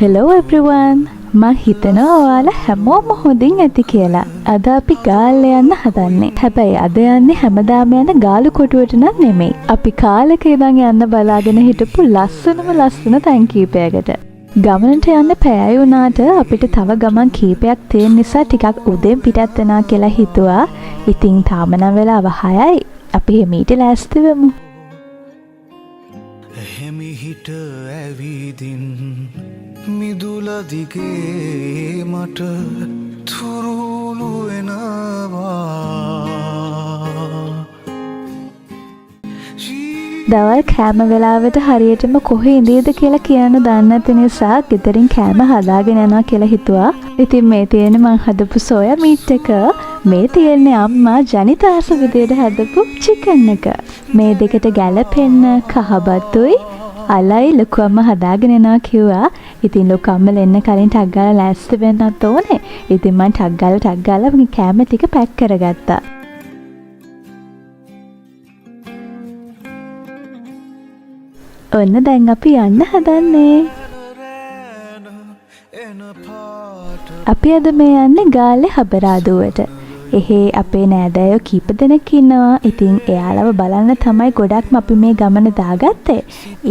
Hello everyone. මම හිතනවා ඔයාලා හැමෝම හොඳින් ඇති කියලා. අද අපි ගාල්ල යන්න හදන්නේ. හැබැයි අද යන්නේ හැමදාම යන ගාලු කොටුවට නම් නෙමෙයි. අපි කාලෙක ඉඳන් යන්න බලාගෙන හිටපු ලස්සන තැන් කීපයකට. ගමනට යන්න පැයයි වුණාට අපිට තව ගමන් කීපයක් තියෙන නිසා ටිකක් උදෙන් පිටත් වෙනවා කියලා හිතුවා. ඉතින් තාම නම් වෙලාව 6යි. අපි එමීට ලෑස්ති වෙමු. හිට ඇවිදින් මිදුල දිගේ මට තුරුළු වෙනවා. දවල් කෑම වෙලාවට හරියටම කොහේ ඉඳීද කියලා කියන්න දන්නේ නැති නිසා ගෙදරින් කෑම හදාගෙන යනවා කියලා හිතුවා. ඉතින් මේ තියෙන්නේ මං හදපු සෝයා මීට් එක. මේ තියෙන්නේ අම්මා ජනිතාස විදියට හදපු චිකන් එක. මේ දෙකට ගැලපෙන්න කහබතුයි අලයි ලොකු අම්මා හදාගෙන එනවා කිව්වා. ඉතින් ලොකු අම්මලා එන්න කලින් ටක් ගාලා ලෑස්ති වෙන්නත් ඕනේ. ඉතින් මම ටක් ගාලා මගේ කෑම ටික පැක් කරගත්තා. ඔන්න දැන් අපි යන්න හදන්නේ. අපි අද මේ යන්නේ ගාල්ලේ හබරාදුවට. එහේ අපේ නෑදෑයෝ කීප දෙනෙක් ඉන්නවා. ඉතින් එයාලව බලන්න තමයි ගොඩක්ම අපි මේ ගමන දාගත්තේ.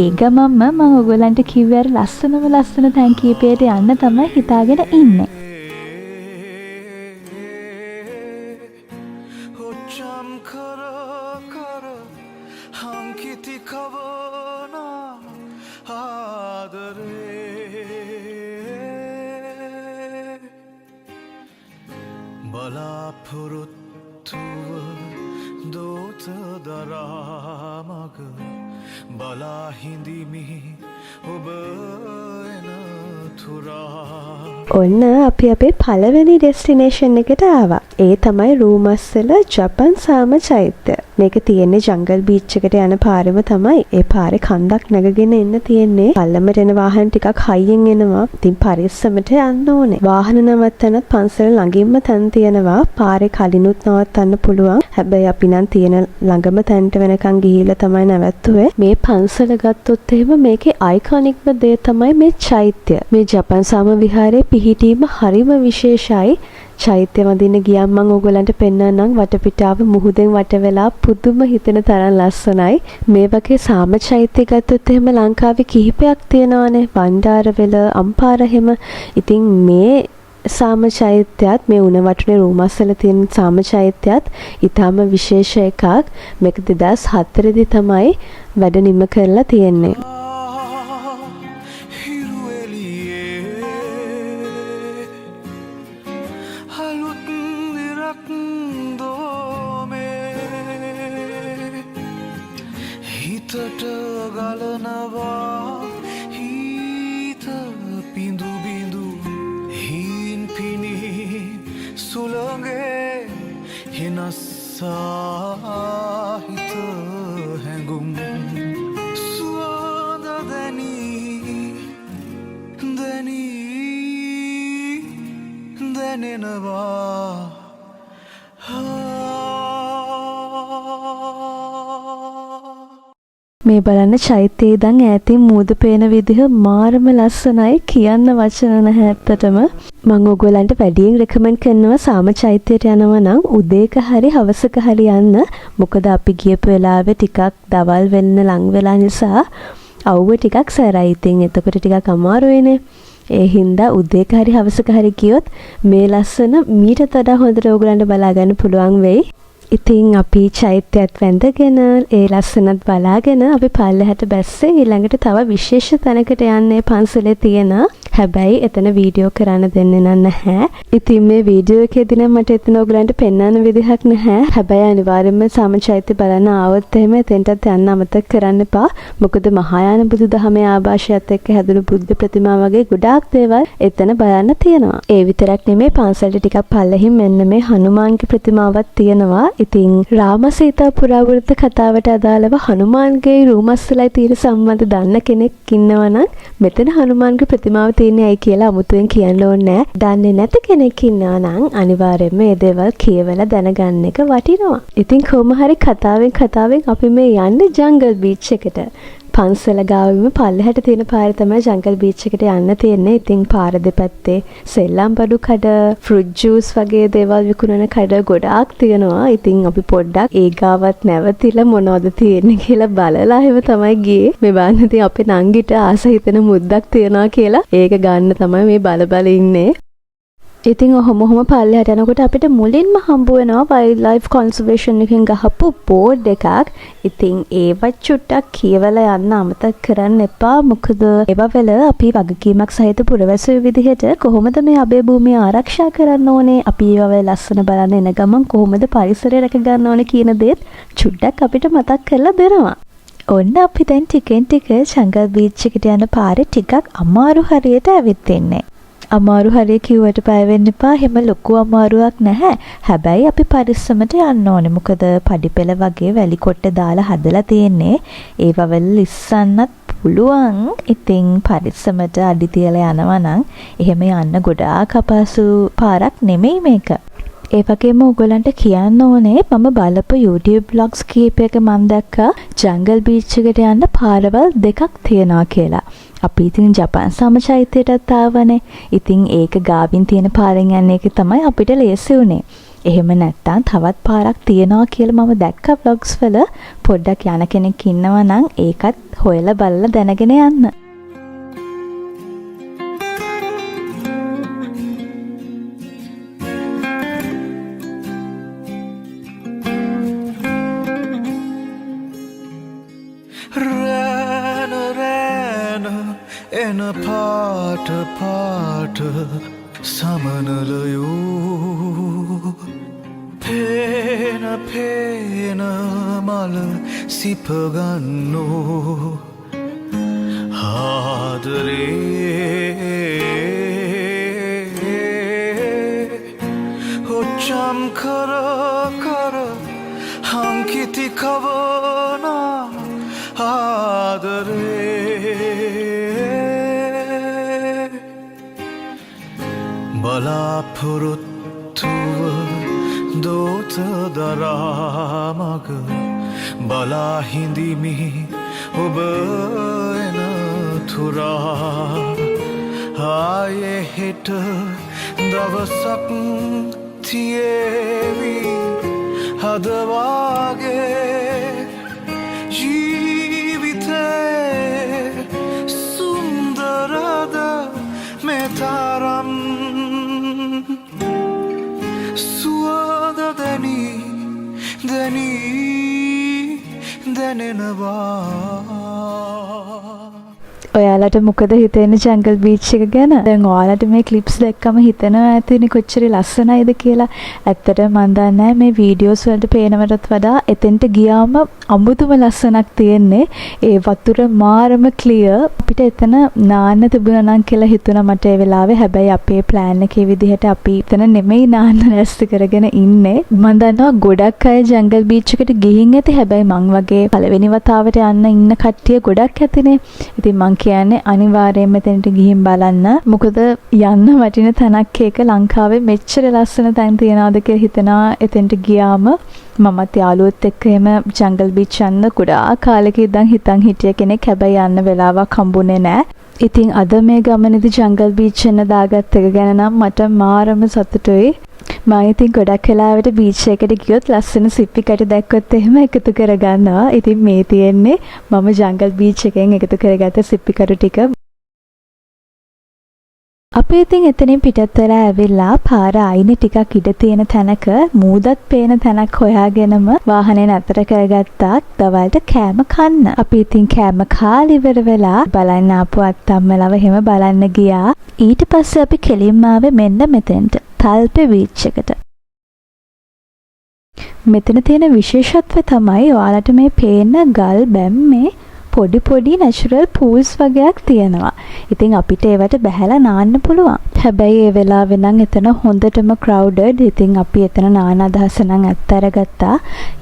ඒ ගමන්ම මම ඔයගොල්ලන්ට කිව්වේ අර ලස්සන තැන් කීපයට යන්න තමයි හිතාගෙන ඉන්නේ. බලාපොරොත්තුව දෝත දරාමග බලා හිඳිමි ඔබ එන තුරා. ඔන්න අපි අපේ පළවෙනි ඩෙස්ටිනේෂන් එකට ආවා. ඒ තමයි රූමස්සල ජපන් සාම චෛත්‍ය. මේක තියෙන්නේ ජංගල් බීච් එකට යන පාරෙම තමයි. ඒ පාරේ කන්දක් නැගගෙන එන්න තියෙන්නේ. පල්ලමට එන වාහන ටිකක් හයියෙන් එනවා. ඉතින් පරිස්සමට යන්න ඕනේ. වාහන නවත්තනත් පන්සල ළඟින්ම තැන් තියෙනවා. පාරේ කලිනුත් නවත්තන්න පුළුවන්. හැබැයි අපි නම් තියෙන ළඟම තැනට වෙනකන් ගිහිල්ලා තමයි නැවැත්තුවේ. මේ පන්සල ගත්තොත් එහෙම මේකේ අයිකොනික්ම දේ තමයි මේ චෛත්‍ය. මේ ජපන් සාම විහාරයේ පිහිටීම හරිම විශේෂයි. චෛත්‍ය වඳින්න ගියම් මම ඕගොල්ලන්ට පෙන්නන්නම්. වටපිටාව මුහුදෙන් වට වෙලා පුදුම හිතෙන තරම් ලස්සනයි. මේ වගේ සාම චෛත්‍ය ගත්තොත් එහෙම ලංකාවේ කිහිපයක් තියෙනවානේ. බණ්ඩාරවෙල, අම්පාර එහෙම. ඉතින් මේ සාම චෛත්‍යයත් මේ උණ වටුනේ රූමස්සල තියෙන සාම චෛත්‍යයත් ඊටාම විශේෂ එකක්. මේක 2004 දී තමයි වැඩ නිම කරලා තියෙන්නේ. ගලනවා හිත පිඳු බිඳු හීන් පිණි සුළඟේ හිනස්සා හිත හැඟුම් සුවඳ දැනෙනවා. මේ බලන්න චෛත්‍යයේ ඉඳන් ඈතින් මූද පේන විදිහ මාරම ලස්සනයි. කියන්න වචන නැහැ ඇත්තටම. මම ඔයගොල්ලන්ට වැඩියෙන් රෙකමන්ඩ් කරනවා සාම චෛත්‍යයට යනවා නම් උදේක හරි හවසක හරි යන්න. මොකද අපි ගියපු වෙලාවේ ටිකක් දවල් වෙන්න ලඟ වෙලා නිසා අවුව ටිකක් සැරයි. ඉතින් එතකොට ටිකක් අමාරුයිනේ. ඒ හින්දා උදේක හරි හවසක හරි ගියොත් මේ ලස්සන මීට වඩා හොඳට ඔයගොල්ලන්ට බලා ගන්න පුළුවන් වෙයි. ඉතින් අපි චෛත්‍යයත් වැඳගෙන ඒ ලස්සනත් බලාගෙන අපි පල්ලෙහාට බැස්සේ ඊළඟට තව විශේෂ තැනකට යන්නේ පන්සලේ තියෙන. හැබැයි එතන වීඩියෝ කරන්න දෙන්නේ නැහැ. ඉතින් මේ වීඩියෝ එකේදී නම් මට එතන ඔයගලන්ට පෙන්වන්න විදිහක් නැහැ. හැබැයි අනිවාර්යයෙන්ම සාම චෛත්‍ය බලන්න ආවොත් එහෙම එතෙන්ටත් යන්න අමතක කරන්න එපා. මොකද මහායාන බුදුදහමේ ආభాෂයත් එක්ක හැදුණු බුද්ධ ප්‍රතිමා වගේ ගොඩාක් දේවල් එතන බලන්න තියෙනවා. ඒ විතරක් නෙමෙයි පන්සලට ටිකක් පල්ලෙහින් මෙන්න මේ හනුමාන්ගේ ප්‍රතිමාවක් තියෙනවා. ඉතින් රාම සීතා පුරාවෘත්ත කතාවට අදාළව හනුමාන්ගේ රූමස්සලයි තියෙන සම්බන්ධ දන්න කෙනෙක් ඉන්නවා නම් මෙතන හනුමාන්ගේ ප්‍රතිමාව තියෙන්නේ ඇයි කියලා අමුතුවෙන් කියන්න ඕනේ නැහැ. දන්නේ නැති කෙනෙක් ඉන්නවා නම් අනිවාර්යයෙන්ම මේ දේවල් කියවලා දැනගන්න එක වටිනවා. ඉතින් කොහොම හරි කතාවෙන් අපි මේ යන්නේ ජංගල් බීච් එකට. පන්සල ගාවම පල්ලෙහාට තියෙන පාරේ තමයි ජංගල් බීච් එකට යන්න තියෙන්නේ. ඉතින් පාර දෙපැත්තේ සෙල්ලම් බඩු කඩ, ෆෘට් ජූස් වගේ දේවල් විකුණන කඩ ගොඩාක් තියෙනවා. ඉතින් අපි පොඩ්ඩක් ඒ ගාවත් නැවතිලා මොනවද තියෙන්නේ කියලා බලලා එහෙම තමයි ගියේ. මේ බලන්න ඉතින් අපේ නංගිට ආස හිතෙන මුද්දක් තියනවා කියලා ඒක ගන්න තමයි මේ බල ඉන්නේ. ඉතින් ඔහොම පල්ලෙහාට යනකොට අපිට මුලින්ම හම්බ වෙනවා වයිල්ඩ් ලයිෆ් කන්සර්වේෂන් එකෙන් ගහපු බෝඩ් එකක්. ඉතින් ඒවත් චුට්ටක් කියවලා යන්න අමතක කරන්න එපා. මොකද ඒවා වල අපි වගකීමක් සහිත පුරවැසියෝ විදිහට කොහොමද මේ අබේ භූමිය ආරක්ෂා කරන්න ඕනේ, අපි ඒවා වල ලස්සන බලන්න එන ගමන් කොහොමද පරිසරය රැක ගන්න ඕනේ කියන දේත් චුට්ටක් අපිට මතක් කරලා දෙනවා. ඔන්න අපි දැන් ටිකෙන් ටික ජංගල් බීච් එකට යන පාරේ ටිකක් අමාරු හරියට ඇවිත් ඉන්නේ. අමාරු හරිය කිව්වට බය වෙන්න එපා. එහෙම ලොකු අමාරුවක් නැහැ. හැබැයි අපි පරිස්සමට යන්න ඕනේ. මොකද පඩිපෙළ වගේ වැලි කොට්ට දාලා හදලා තියෙන්නේ. ඒව වල ලිස්සන්නත් පුළුවන්. ඉතින් පරිස්සමට අඩි තියලා යනවා නම් එහෙම යන්න ගොඩාක් අපහසු පාරක් නෙමෙයි මේක. ඒ වගේම ඔයගලන්ට කියන්න ඕනේ මම බලපු YouTube vlogs කීපයක මම දැක්කා ජංගල් බීච් එකට යන්න පාරවල් දෙකක් තියෙනවා කියලා. අපි ඉතින් ජපාන් සමචෛත්‍යයටත් ආවනේ. ඉතින් ඒක ගාවින් තියෙන පාරෙන් යන එක තමයි අපිට ලේසි උනේ. එහෙම නැත්තම් තවත් පාරක් තියෙනවා කියලා මම දැක්කා vlogs වල. පොඩ්ඩක් යන කෙනෙක් ඉන්නවා නම් ඒකත් හොයලා බලලා දැනගෙන යන්න. එන පාට පාට සමනලයෝ පේන පේන මල සිපගන්නෝ ආදරේ ඔච්චම් කර කර හංකිති කවනා ආදරේ බලාපොරොත්තුව දෝත දරාමග බලා හිඳිමි ඔබ එන තුරා ආයේ හෙට දවසක් තියේවි හදවාගේ ජීවිතේ සුන්දරද මෙතරම් සුවද දැනෙනවා. ඔයාලට මොකද හිතෙන්නේ ජංගල් බීච් එක ගැන? දැන් ඔයාලට මේ ක්ලිප්ස් දැක්කම හිතෙනවා ඇතිනේ කොච්චර ලස්සනයිද කියලා. ඇත්තටම මන් දන්නේ මේ වීඩියෝස් වලට පේනවටත් වඩා එතෙන්ට ගියාම අමුතුම ලස්සනක් තියෙන්නේ. ඒ වතුර මාරම ක්ලියර්. අපිට එතන නාන්න තිබුණා නම් කියලා හිතුණා මට ඒ වෙලාවේ. හැබැයි අපේ ප්ලෑන් එකේ විදිහට අපි එතන නෙමෙයි නාන්න රැස්ති කරගෙන ඉන්නේ. මන් දන්නවා ගොඩක් අය ජංගල් බීච් එකට ගිහින් ඇති. හැබැයි මං වගේ පළවෙනි වතාවට යන්න ඉන්න කට්ටිය ගොඩක් ඇතිනේ. ඉතින් මං කියන්නේ අනිවාර්යයෙන්ම මෙතනට ගිහින් බලන්න. මොකද යන්න වටින තැනක් ඒක. ලංකාවේ මෙච්චර ලස්සන තැන් තියනවාද කියලා හිතනවා එතෙන්ට ගියාම. මමත් යාළුවොත් එක්ක එහෙම ජංගල් බීච් යන්න ගොඩාක් කාලෙක ඉඳන් හිතන් හිටිය කෙනෙක්. හැබැයි යන්න වෙලාවක් හම්බුනේ නැහැ. ඉතින් අද මේ ගමනේදී ජංගල් බීච් එන්න දාගත්ත එක ගැන නම් මට මාරම සතුටුයි. මම ඉතින් ගොඩක් වෙලාවට බීච් එකට ගියොත් ලස්සන සිප්පි කැට දැක්කොත් එහෙම එකතු කරගන්නවා. ඉතින් මේ තියෙන්නේ මම ජංගල් බීච් එකෙන් එකතු කරගත්ත සිප්පි කටු ටික. අපි ඉතින් එතනින් පිටත් වෙලා ඇවිල්ලා පාර අයිනේ ටිකක් ඉඩ තියෙන තැනක මූදත් පේන තැනක් හොයාගෙනම වාහනේ නතර කරගත්තා දවල්ට කෑම කන්න. අපි ඉතින් කෑම කාලා ඉවර වෙලා බලන්න ආපු අත්තම්මලව එහෙම බලන්න ගියා. ඊට පස්සේ අපි කෙලින්ම ආවේ මෙන්න මෙතෙන්ට. තල්පේ බීච් එකට. මෙතන තියෙන විශේෂත්වය තමයි ඔයාලට මේ පේන ගල් බැම්මේ පොඩි පොඩි නැචරල් පූල්ස් වගේක් තියෙනවා. ඉතින් අපිට ඒවට බැහැලා නාන්න පුළුවන්. හැබැයි ඒ වෙලාවේ නම් එතන හොඳටම crowded. ඉතින් අපි එතන නාන අදහස නම් අත්හැරගත්තා.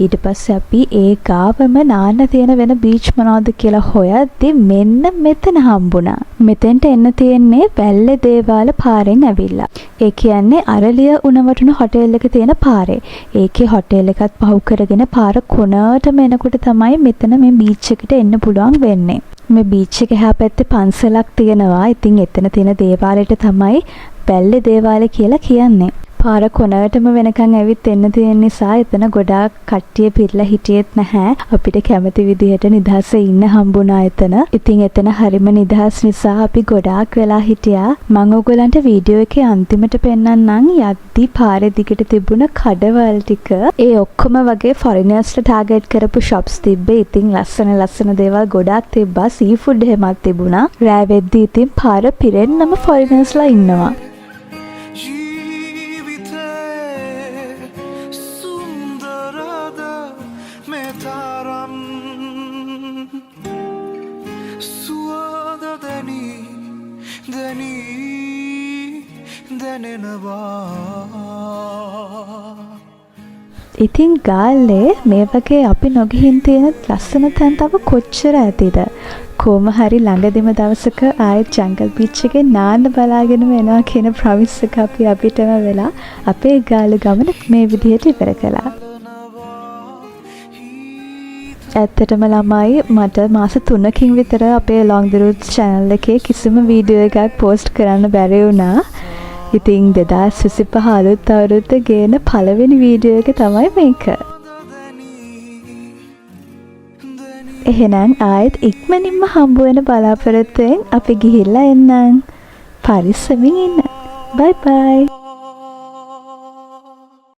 ඊට පස්සේ අපි ඒ ගාවම නාන්න තියෙන වෙන බීච් මොනවද කියලා හොයද්දි මෙන්න මෙතන හම්බුණා. මෙතෙන්ට එන්න තියෙන්නේ වැල්ලේ දේවාල පාරෙන් ඇවිල්ලා. ඒ කියන්නේ අරලිය උණවටුණු හොටෙල් එක තියෙන පාරේ. ඒකේ හොටෙල් එකත් පහු කරගෙන පාර කොනටම එනකොට තමයි මෙතන මේ බීච් එකට එන්න පුළුවන් වෙන්නේ. මේ බීච් එක එහා පැත්තේ පන්සලක් තියෙනවා. ඉතින් එතන තියෙන දේවාලයට තමයි වැල්ලේ දේවාලය කියලා කියන්නේ. පාර කොනටම වෙනකන් ඇවිත් එන්න තියෙන නිසා එතන ගොඩාක් කට්ටිය පිරලා හිටියෙත් නැහැ. අපිට කැමති විදිහට නිදහසේ ඉන්න හම්බුණා එතන. ඉතින් එතන හරිම නිදහස් නිසා අපි ගොඩාක් වෙලා හිටියා. මම ඔයගලන්ට වීඩියෝ එකේ අන්තිමට පෙන්නන්නම් යද්දි පාරේ දිගට තිබුණ කඩවල් ටික. ඒ ඔක්කොම වගේ ෆොරිනර්ස්ට ටාගට් කරපු shops තිබ්බේ. ඉතින් ලස්සන දේවල් ගොඩාක් තිබ්බා. සී ෆුඩ් එහෙමත් තිබුණා. රෑ වෙද්දි ඉතින් පාර පිරෙන්නම ෆොරිනර්ස්ලා ඉන්නවා. ඉතින් ගාල්ලේ මේ වගේ අපි නොගිහින් තියෙන ලස්සන තැන් තව කොච්චර ඇතිද? කොහොම හරි ළඟදිම දවසක ආයෙත් ජංගල් බීච් එකේ නාන්න බලාගෙන එනවා කියන ප්‍රොමිස් එක අපිටම වෙලා අපේ ගාල්ල ගමන මේ විදිහට ඉවර කළා. ඇත්තටම ළමයි මට මාස 3කින් විතර අපේ Long the Roots channel එකේ කිසිම වීඩියෝ එකක් post කරන්න බැරි වුණා. ඉතින් 2025 අලුත් අවුරුද්ද ගේන පළවෙනි වීඩියෝ එක තමයි මේක. එහෙනම් ආයෙත් ඉක්මනින්ම හම්බ වෙන බලාපොරොත්තුෙන් අපි ගිහිල්ලා එන්නම්. පරිස්සමින් ඉන්න. Bye bye.